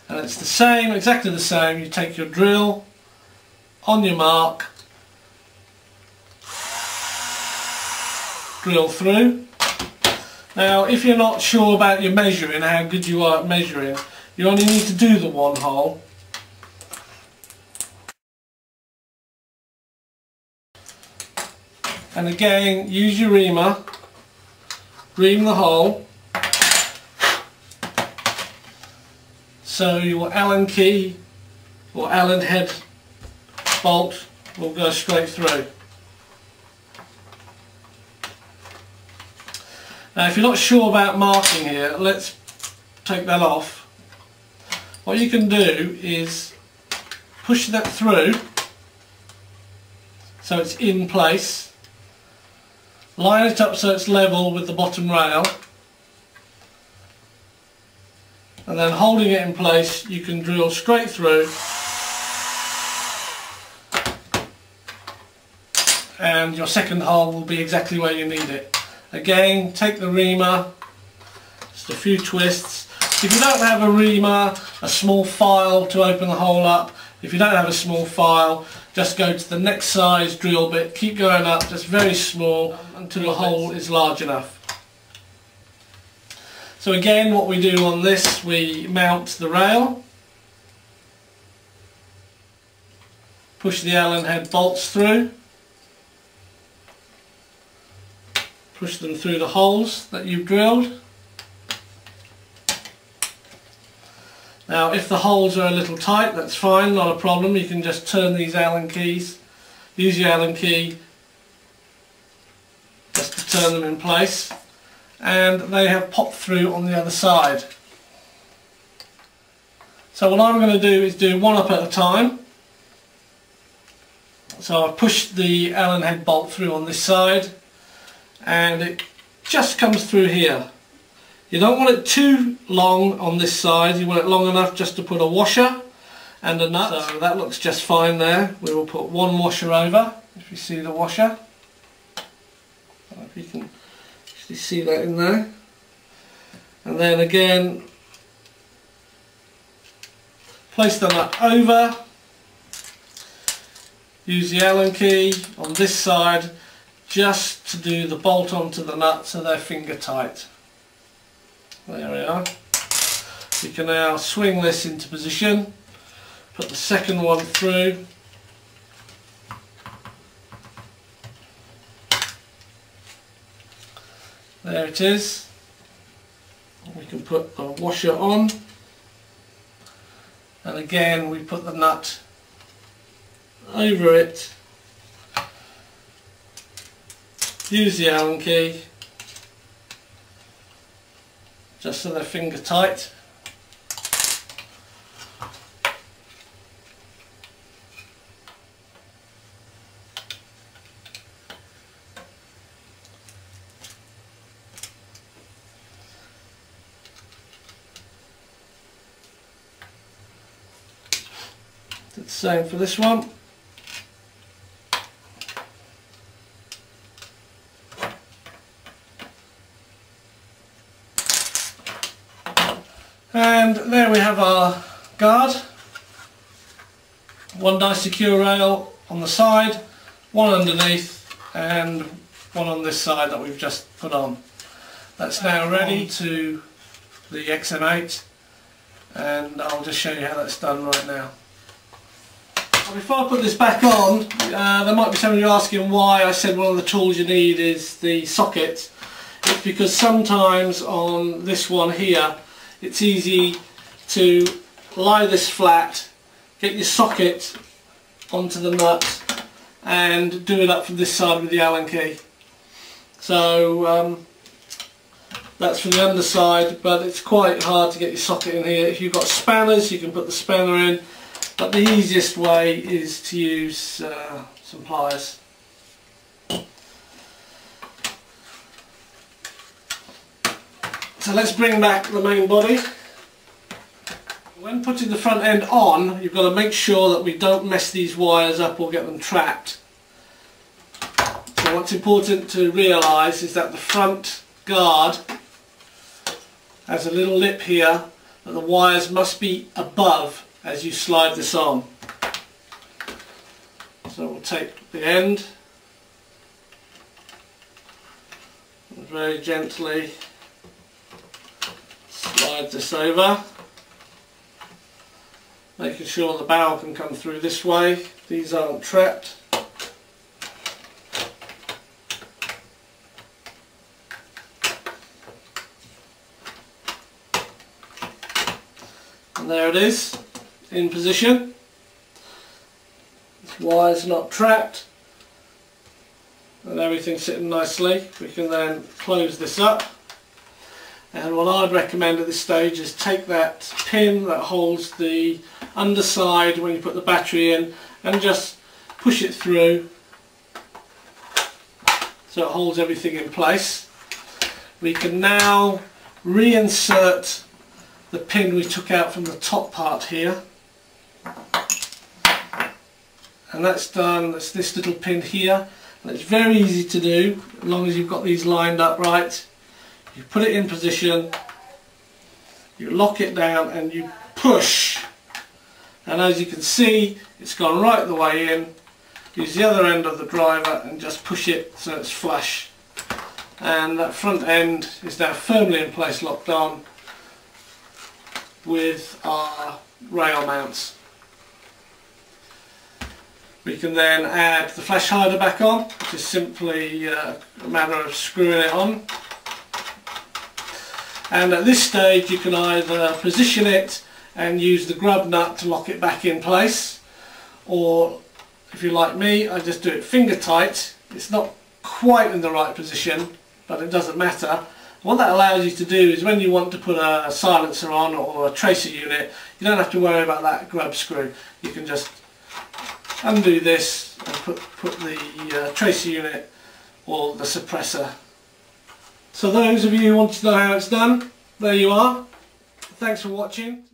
And it's the same, exactly the same. You take your drill, on your mark, drill through. Now if you're not sure about your measuring, how good you are at measuring, you only need to do the one hole. And again, use your reamer, ream the hole, so your Allen key or Allen head bolt will go straight through. Now if you're not sure about marking here, let's take that off. What you can do is push that through so it's in place. Line it up so it's level with the bottom rail, and then holding it in place you can drill straight through, and your second hole will be exactly where you need it. Again, take the reamer, just a few twists. If you don't have a reamer, a small file to open the hole up. If you don't have a small file, just go to the next size drill bit, keep going up, just very small until the hole is large enough. So again, what we do on this, we mount the rail, push the Allen head bolts through, push them through the holes that you've drilled. Now if the holes are a little tight, that's fine, not a problem. You can just turn these Allen keys, use your Allen key just to turn them in place, and they have popped through on the other side. So what I'm going to do is do one up at a time. So I've pushed the Allen head bolt through on this side, and it just comes through here. You don't want it too long on this side, you want it long enough just to put a washer and a nut. So that looks just fine there. We will put one washer over, if you see the washer. I don't know if you can actually see that in there. And then again, place the nut over, use the Allen key on this side just to do the bolt onto the nut so they're finger tight. There we are. You can now swing this into position, put the second one through, there it is. We can put the washer on, and again we put the nut over it, use the Allen key just so they're finger tight. The same for this one. And there we have our guard. One nice secure rail on the side, one underneath, and one on this side that we've just put on. That's now ready to the XM8, and I'll just show you how that's done right now. Before I put this back on, there might be some of you asking why I said one of the tools you need is the socket. It's because sometimes on this one here it's easy to lie this flat, get your socket onto the nut and do it up from this side with the Allen key. So that's from the underside, but it's quite hard to get your socket in here. If you've got spanners you can put the spanner in, but the easiest way is to use some pliers. So let's bring back the main body. When putting the front end on, you've got to make sure that we don't mess these wires up or get them trapped. So what's important to realise is that the front guard has a little lip here that the wires must be above as you slide this on. So we'll take the end and very gently slide this over, making sure the barrel can come through this way. These aren't trapped. And there it is, in position. This wire's not trapped, and everything's sitting nicely. We can then close this up, and what I'd recommend at this stage is take that pin that holds the underside when you put the battery in and just push it through so it holds everything in place. We can now reinsert the pin we took out from the top part here, and that's done. That's this little pin here, and it's very easy to do as long as you've got these lined up right. You put it in position, you lock it down and you push, and as you can see it's gone right the way in. Use the other end of the driver and just push it so it's flush, and that front end is now firmly in place, locked on with our rail mounts. We can then add the flash hider back on, which is simply a matter of screwing it on. And at this stage you can either position it and use the grub nut to lock it back in place, or if you're like me, I just do it finger tight. It's not quite in the right position, but it doesn't matter. What that allows you to do is when you want to put a silencer on or a tracer unit, you don't have to worry about that grub screw. You can just undo this and put the tracer unit or the suppressor. So those of you who want to know how it's done, there you are. Thanks for watching.